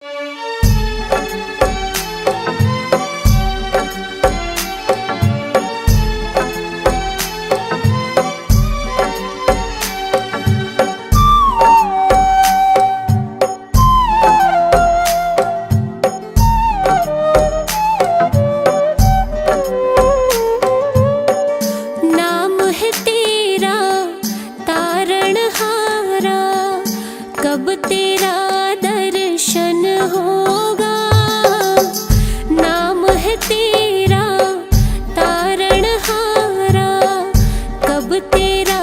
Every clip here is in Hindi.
नाम है तेरा तारणहारा, कब तेरा दर्शन होगा। नाम है तेरा तारणहारा, कब तेरा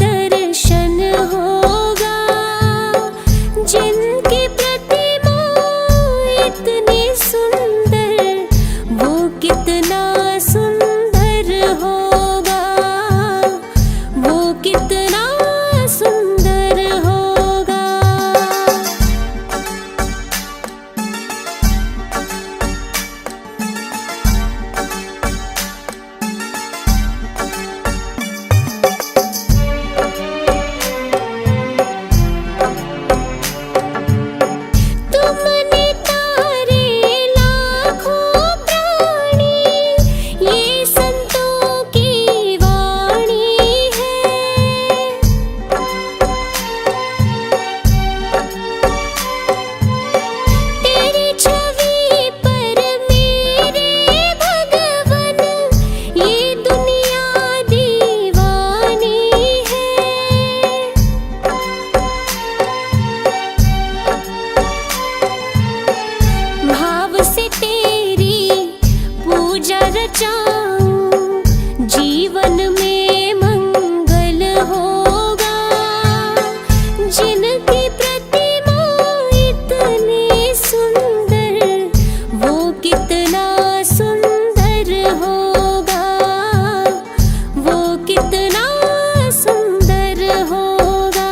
दर्शन होगा। जिनकी प्रतिमा इतनी सुंदर, वो कितना सुंदर होगा, वो कितना सुंदर होगा। तुमने तारे लाखों प्राणी, ये संतों की वाणी है। तेरी छवि पर मेरे भगवन, ये दुनिया दीवानी है। भाव से तेरी पूजा रचाऊं, जीवन में मंगल होगा। जिनकी प्रतिमा इतनी सुंदर, वो कितना सुंदर होगा, वो कितना सुंदर होगा।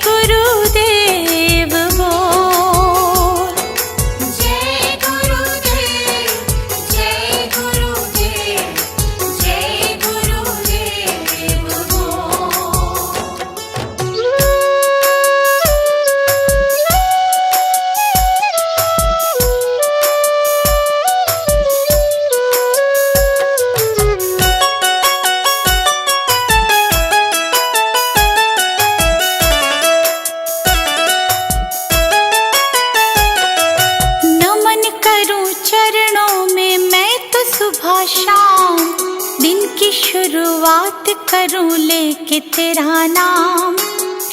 गुरुदेव बोल। जय गुरुदेव, जय गुरुदेव, जय गुरुदेव बोल। नमन करूं चरणों में मैं तो सुबह शाम, दिन की शुरुआत करूं लेके तेरा नाम।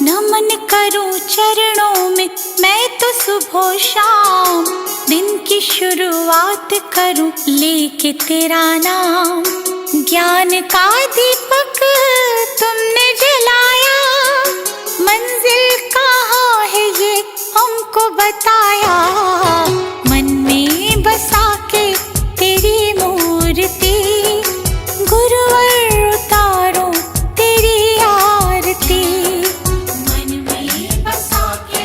नमन करूं चरणों में मैं तो सुबह शाम, दिन की शुरुआत करूं लेके तेरा नाम। ज्ञान का दीपक तुमने जलाया, मंजिल कहाँ है ये हमको बताया। मन में बसा के तेरी मूर्ति, गुरुवर उतारो तेरी आरती। मन में बसा के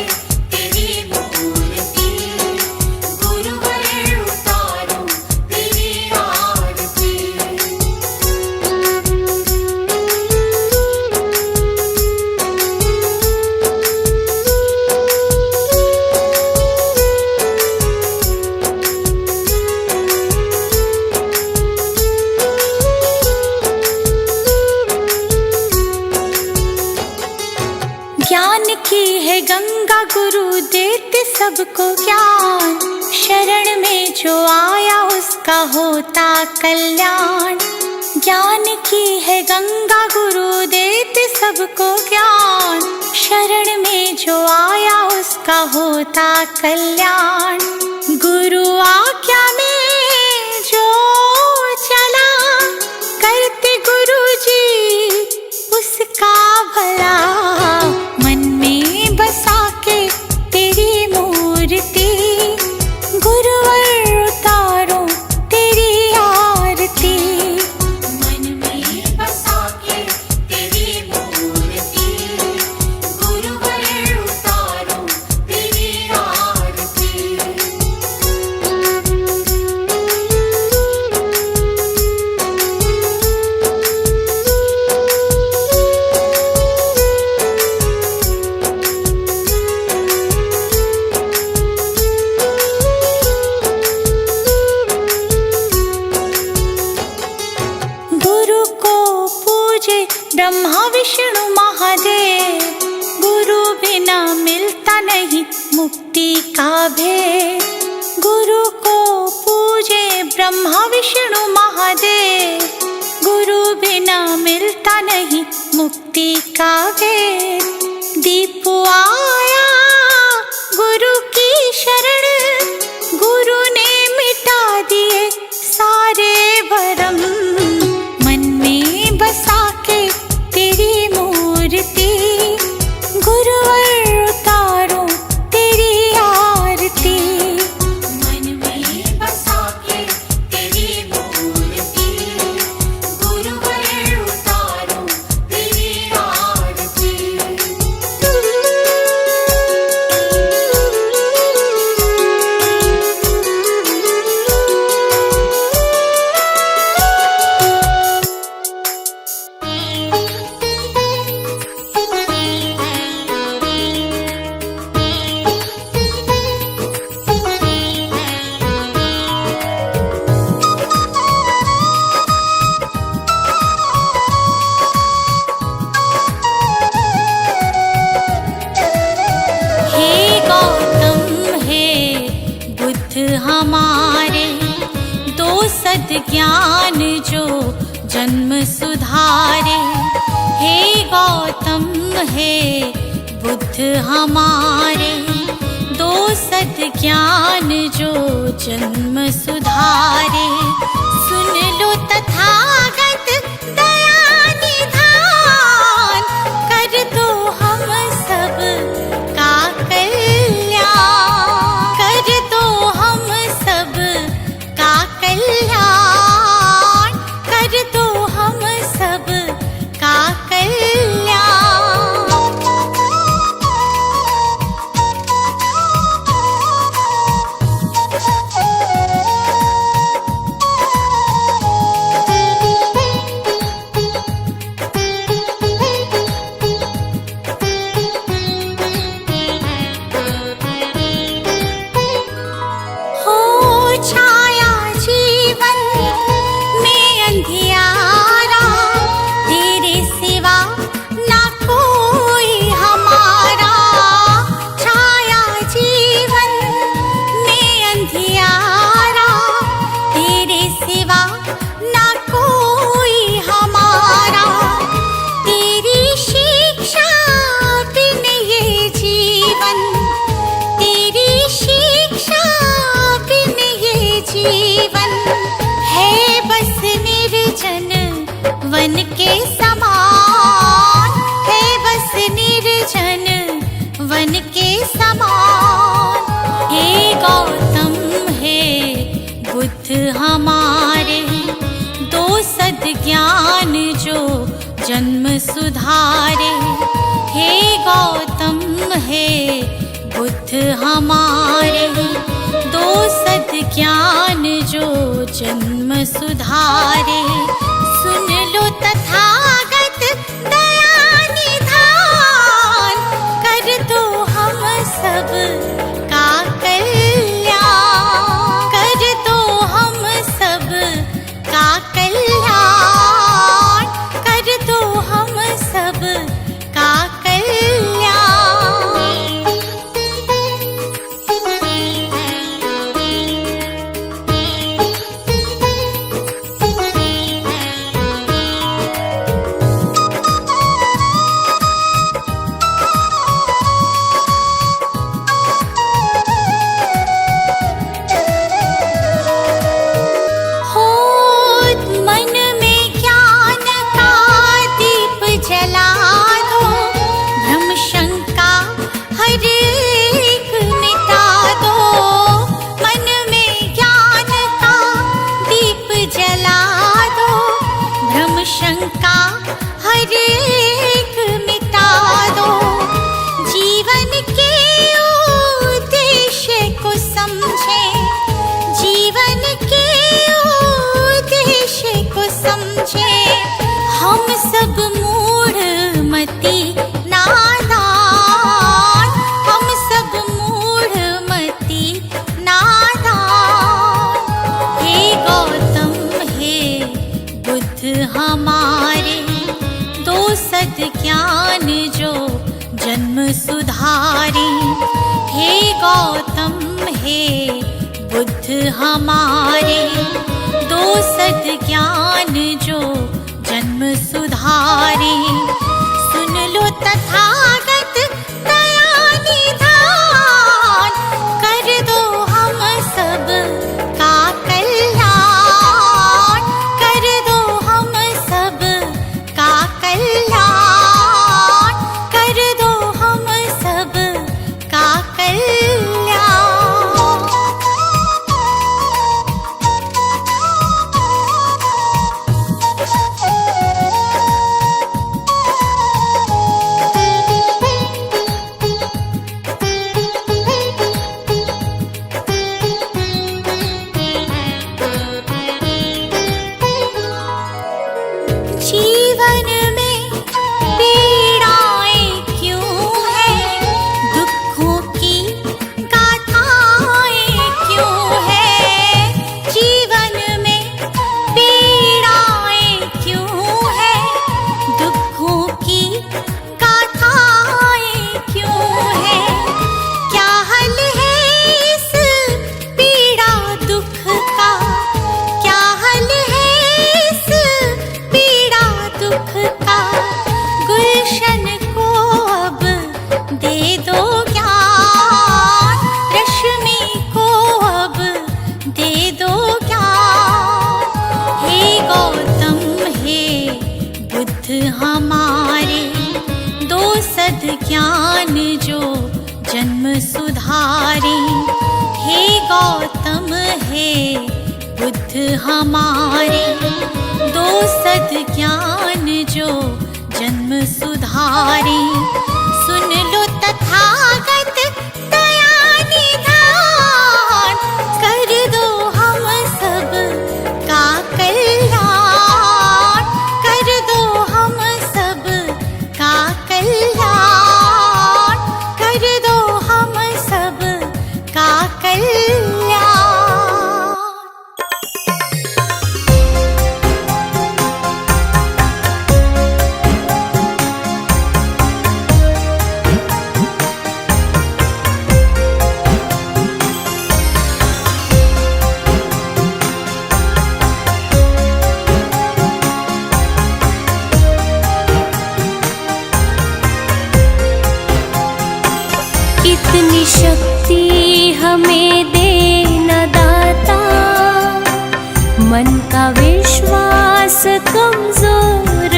तेरी मूर्ति, गुरुवर उतारो तेरी आरती। ज्ञान की है गंगा गुरु देते सबको ज्ञान, शरण में जो आया उसका होता कल्याण। ज्ञान की है गंगा गुरु देते सबको ज्ञान, शरण में जो आया उसका होता कल्याण। गुरु आज्ञा में जो चला, करते गुरु जी उसका भला। मन में बसा के तेरी मूर्ति, गुरुवर उतारो तेरी आरती। मन में बसा के तेरी मूर्ति, गुरुवर उतारो तेरी आरती। गुरु को पूजे ब्रह्मा विष्णु महादेव, गुरु बिना मिलता नहीं मुक्ति का भेद। गुरु को पूजे ब्रह्मा विष्णु महादेव, गुरु बिना मिलता नहीं मुक्ति का भेद। दीप आया गुरु की शरण, गुरु ने मिटा दिए सारे भरम। मन में बसा के तेरी मूर्ति, गुरुवर उतारो तेरी आरती। मन में बसा के तेरी मूर्ति, गुरुवर उतारो तेरी आरती। हमारे दो सद्ज्ञान जो जन्म सुधारे। हे गौतम हे बुद्ध हमारे दो सद्ज्ञान जो जन्म सुधारे। सुन लो तथागत दया निधान, कर दो हम सब का कल्याण, कर दो हम सब का कल्याण, कर दो हम सब का कल्याण। के समान है बस निर्जन वन के समान। हे गौतम हे बुद्ध हमारे, दो सद्ज्ञान जो जन्म सुधारे। हे गौतम हे बुद्ध हमारे, दो सद्ज्ञान जो जन्म सुधारे। सुन लो तथागत दया निधान, कर दो हम सब का कल्याण, कर दो हम सब का कल्याण, कर दो हम सब का शंका हर एक मिटा दो। जीवन के उद्देश्य को समझे, जीवन के उद्देश्य को समझे। हम सब मूढ़ मति नादान, हम सब मूढ़ मति नादान। हे गौतम हे बुद्ध हमारे, दो सद्ज्ञान जो जन्म सुधारे। हे गौतम हे बुद्ध हमारे, दो सद्ज्ञान जो जन्म सुधारे। सुन लो तथागत दया निधान, कर दो हम सब का कल्याण, कर दो हम सब का कल्याण, कर दो हम सब का कल्याण। जीवन में पीड़ाएं क्यों हैं, दुखों की गाथाएं क्यों हैं। जीवन में पीड़ाएं क्यों हैं, दुखों की गाथाएं क्यों हैं। क्या हल है इस पीड़ा दुख का, क्या हल है इस पीड़ा दुख का। गुलशन को अब दे दो ज्ञान, रश्मि को अब दे दो ज्ञान। हे गौतम हे बुद्ध हमारे, दो सद्ज्ञान जो जन्म सुधारे। हे गौतम हे बुद्ध हमारे, दो सद्ज्ञान जो जन्म सुधारे। सुन लो तथागत दया निधान, कर दो हम सब का कल्याण, कर दो हम सब का कल्याण, कर दो हम सब का कल्याण। इतनी शक्ति हमें देना दाता, मन का विश्वास कमजोर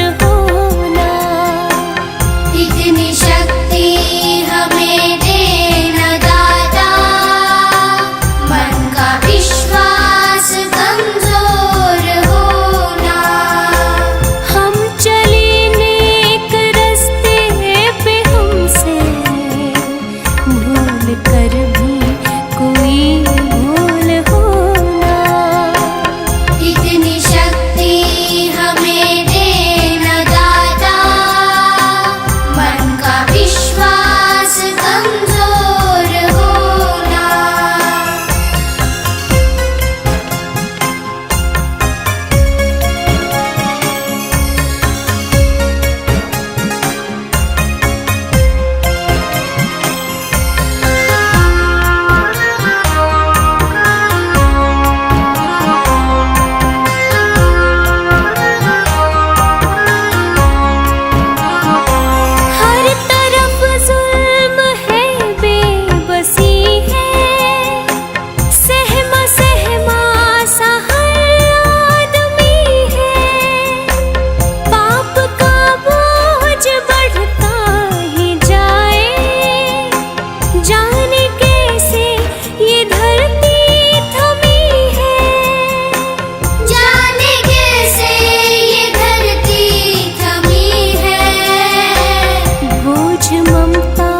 कर भी कोई भूल होना। इतनी शक्ति हमें देना दाता, मन का विश्वास कमजोर होना। हर तरफ जुल्म है, बेबसी है, सहमा सहमा सा हर आदमी है। पाप का बोझ बढ़ता ही जाए, जाने कैसे ये धरती थमी है। जाने कैसे ये धरती थमी है। बोझ ममता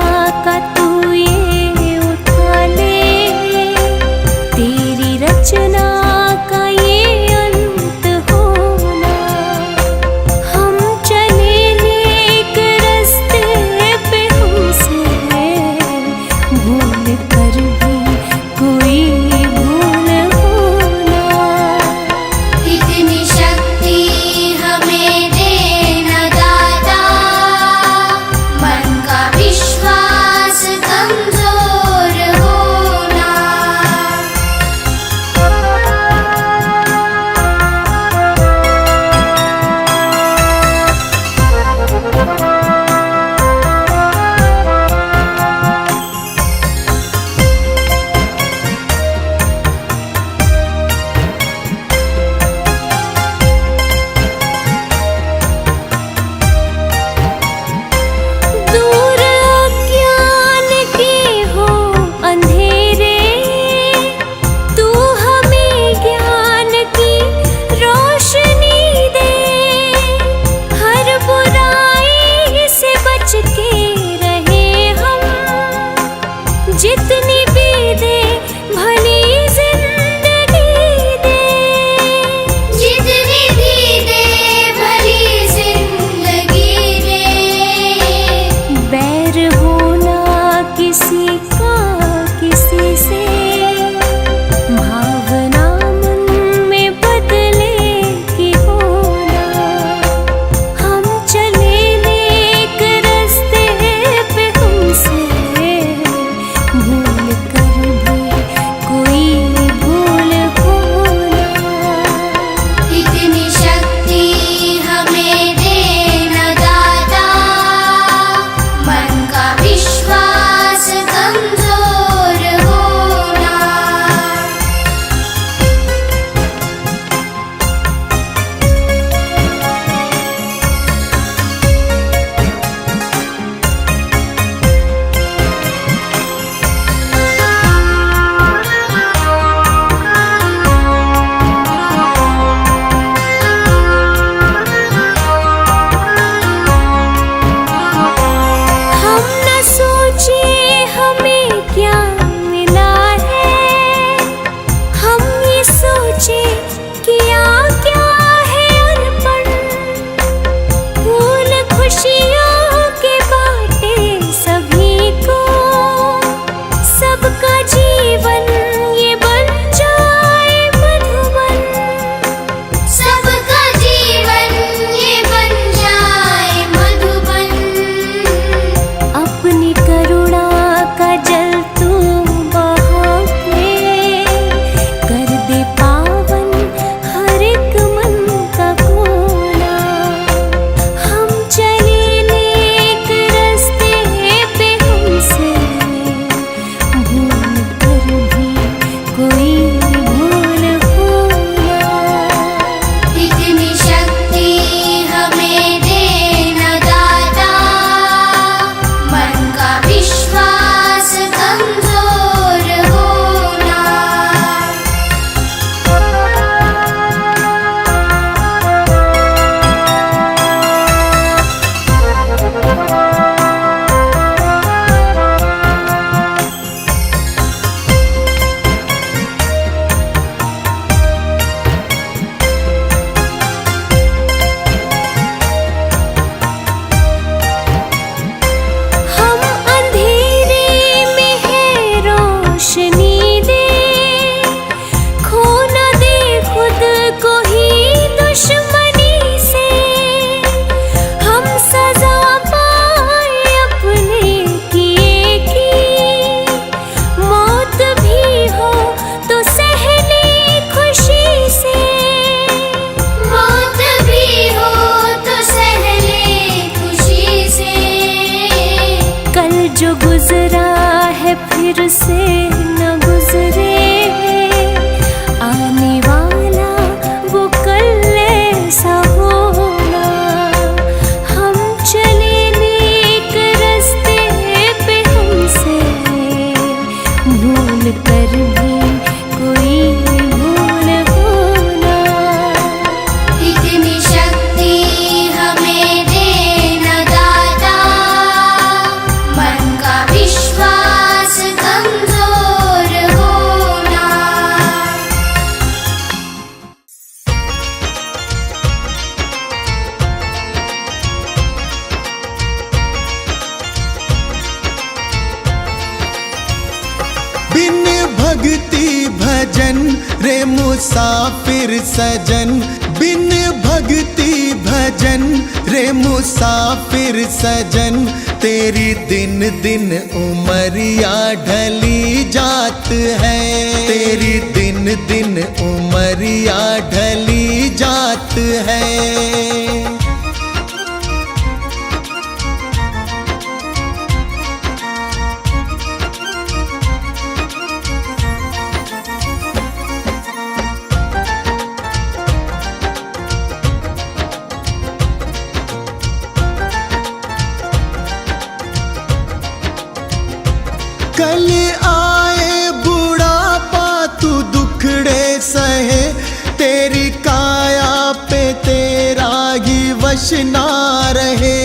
का तू ये उठा ले, तेरी रचना का ये अंत होना। हम चले नेक रास्ते पे, हमसे भूल कर भी कोई भूल होना। इतनी शक्ति हमें देना दाता, मन का विश्वास कमजोर होना। दूर अज्ञान के हो अंधेरे, तू हमें ज्ञान की रोशनी दे। हर बुराई से बच के रहे हम, जितनी भी दे भली जिंदगी दे। जितनी भी दे भली जिंदगी दे। बैर होना किसी का किसी से, भावना मन में बदले की होना। हम चले नेक रास्ते पे, हमसे भूल है फिर से न गुजरे, आने वाला वो कल ऐसा होना। हम चले नेक रास्ते पे, हमसे भूल कर भी कोई भूल होना। इतनी शक्ति हमें देना दाता, मन का विश्वास कमजोर होना। बिन भक्ति भजन रे मुसाफिर सजन, बिन भक्ति भजन रे मुसाफिर सजन, तेरी दिन दिन उमरिया ढली जात है, तेरी दिन दिन उमरिया ढली जात है। कल आए बुढ़ापा तू दुखड़े सहे, तेरी काया पे तेरा ही वश ना रहे।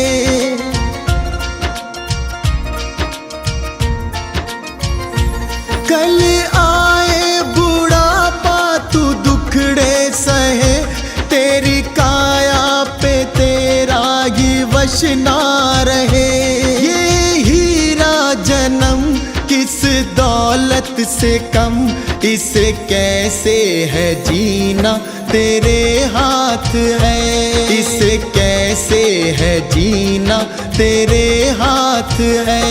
कल आए बुढ़ापा तू दुखड़े सहे, तेरी काया पे तेरा ही वश ना रहे। ये हीरा जन्म किस दौलत से कम, इसे कैसे है जीना तेरे हाथ है, इसे कैसे है जीना तेरे हाथ है।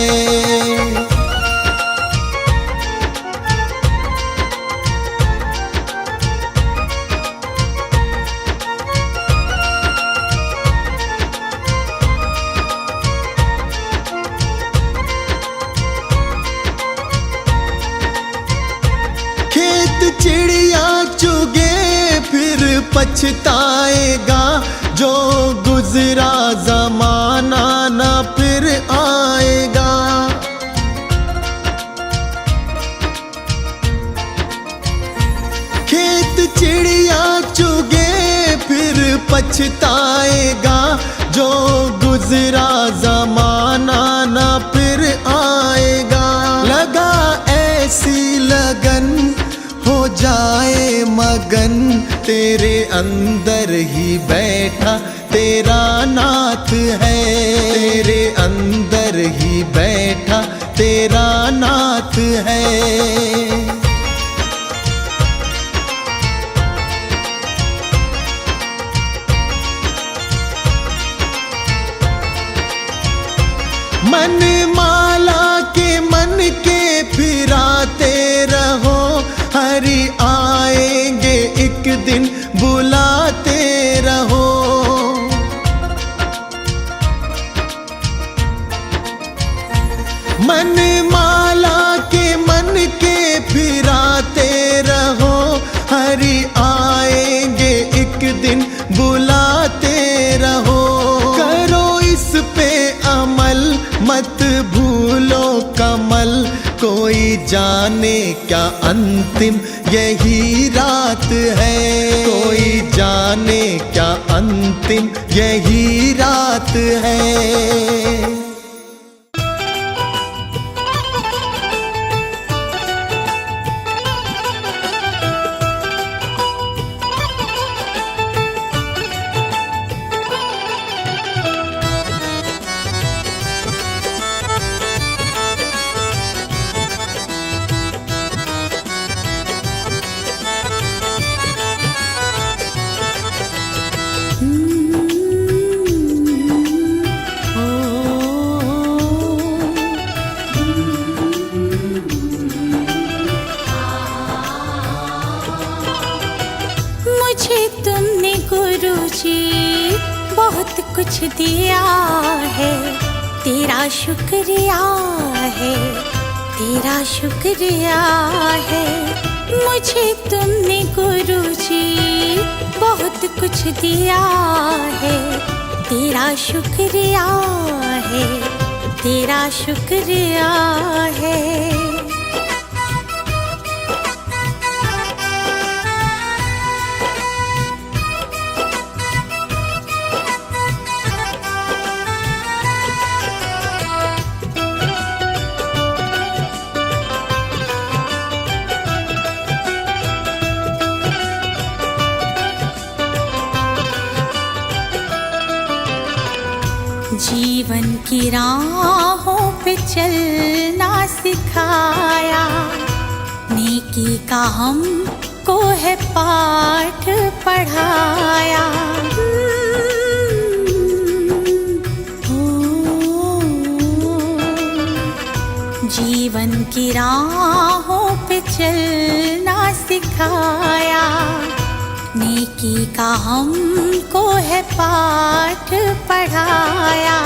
चिड़िया चुगे फिर पछताएगा, जो गुजरा जमाना ना फिर आएगा। खेत चिड़िया चुगे फिर पछताएगा, जो गुजरा जमाना ना फिर आएगा। लगा ऐसी लगन हो जाए मगन, तेरे अंदर ही बैठा तेरा नाथ है, तेरे अंदर ही बैठा तेरा नाथ है। मन माला के मन के फिराते रहो, हरि आएंगे एक दिन बुलाते रहो। मन माला के मन के फिराते रहो, हरि आएंगे एक दिन बुलाते रहो। करो इस पे अमल मत भूलो कमल, कोई जाने क्या अंतिम यही रात है, कोई जाने क्या अंतिम यही रात है। बहुत कुछ दिया है, तेरा शुक्रिया है। तेरा शुक्रिया है मुझे तुमने गुरुजी, बहुत कुछ दिया है। तेरा शुक्रिया है, तेरा शुक्रिया है। जीवन की राहों पे चलना सिखाया, नेकी का हमको है पाठ पढ़ाया। जीवन की राहों पे चलना सिखाया, नेकी का हमको है पाठ पढ़ाया।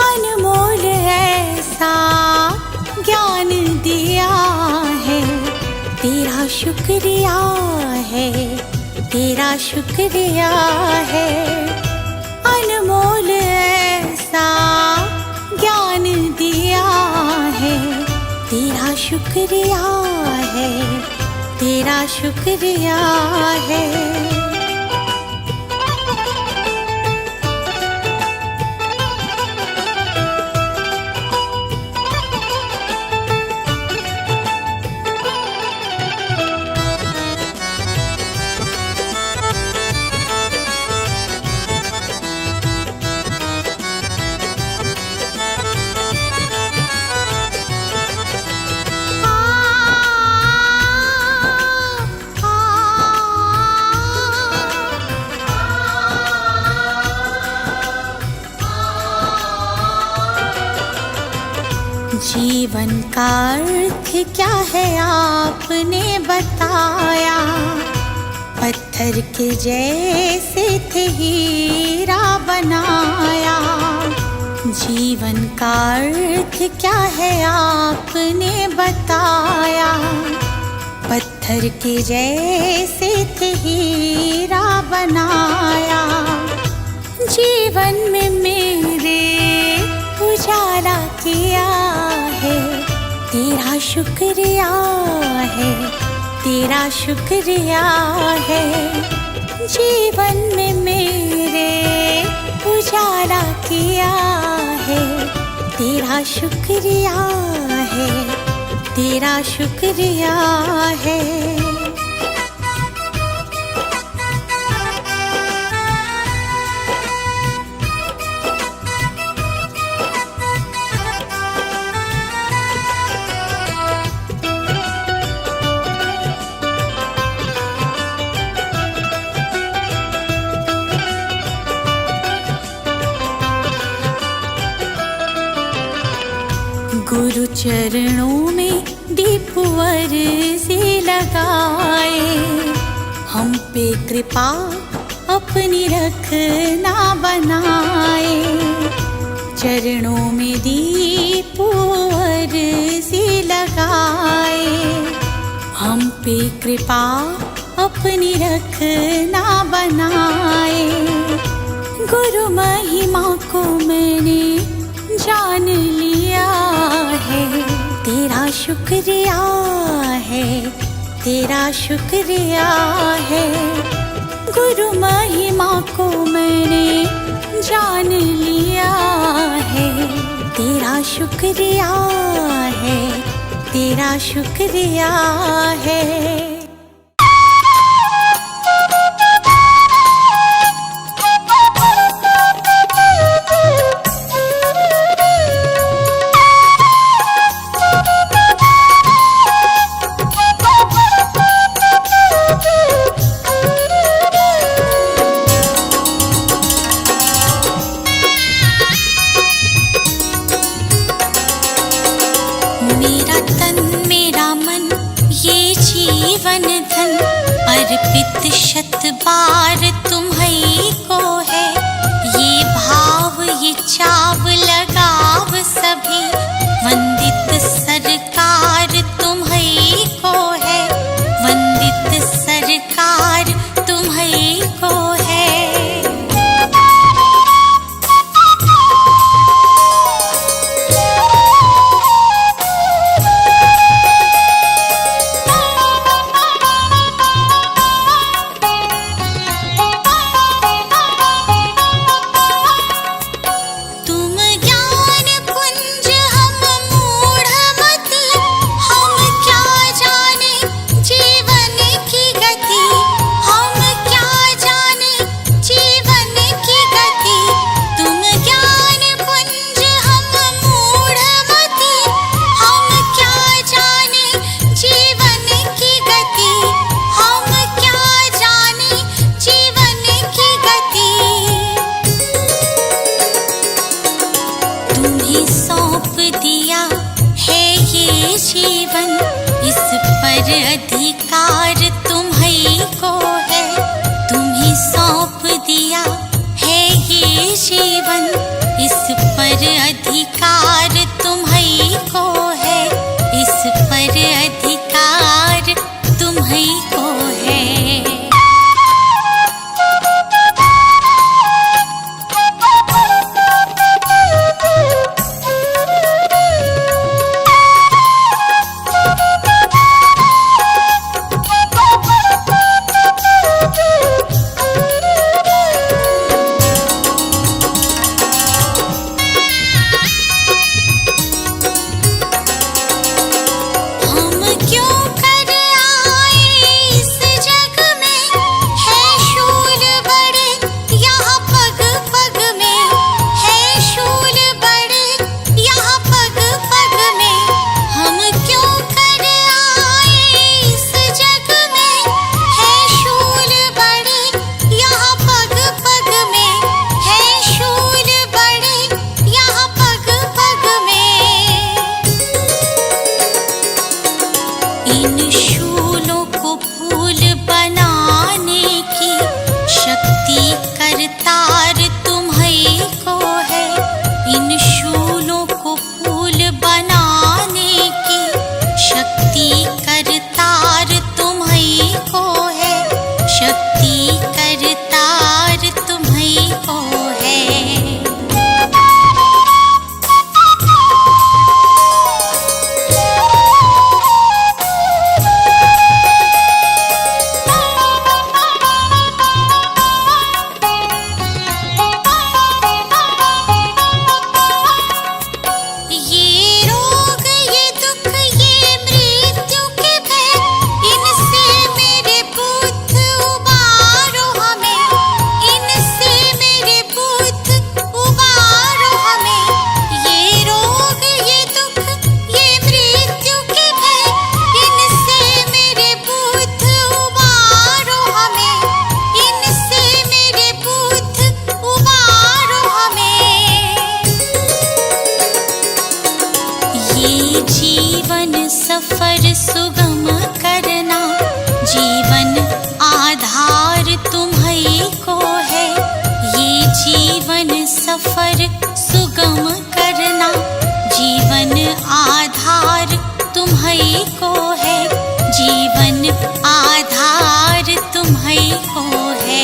अनमोल ऐसा ज्ञान दिया है, तेरा शुक्रिया है, तेरा शुक्रिया है। अनमोल ऐसा ज्ञान दिया है, तेरा शुक्रिया है, तेरा शुक्रिया है। जीवन का अर्थ क्या है आपने बताया, पत्थर के जैसे थे हीरा बनाया। जीवन का अर्थ क्या है आपने बताया, पत्थर के जैसे थे हीरा बनाया। जीवन में मेरे उजाला किया है, तेरा शुक्रिया है, तेरा शुक्रिया है। जीवन में मेरे उजाला किया है, तेरा शुक्रिया है, तेरा शुक्रिया है। गुरु चरणों में दीपवर से लगाए, हम पे कृपा अपनी रखना बनाए। चरणों में दीपवर से लगाए, हम पे कृपा अपनी रखना बनाए। गुरु महिमा को मैंने जान लिया है, तेरा शुक्रिया है, तेरा शुक्रिया है। गुरु महिमा को मैंने जान लिया है, तेरा शुक्रिया है, तेरा शुक्रिया है। अर्पित शत बार तुम्हीं को है, ये भाव ये चाव लगाव सभी वंदित सर जीवन, इस पर अधिकार तुम्हीं को है। तुम्हीं सौंप दिया है ये जीवन, इस पर अधिकार तुम्हीं को है। इस पर अधिकार तुम्हीं को है। इन शूलों को फूल बनाने की शक्ति करतार तुम्हीं को है। इन शूलों को फूल बनाने की शक्ति करतार तुम्हीं को है। शक्ति करतार तुम्हीं को है। सफर सुगम करना, जीवन आधार तुम्हीं को है। ये जीवन सफर सुगम करना, जीवन आधार तुम्हीं को है। जीवन आधार तुम्हीं को है।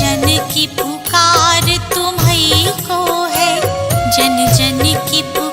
जन की पुकार तुम्हीं को है, जन जन की पुकार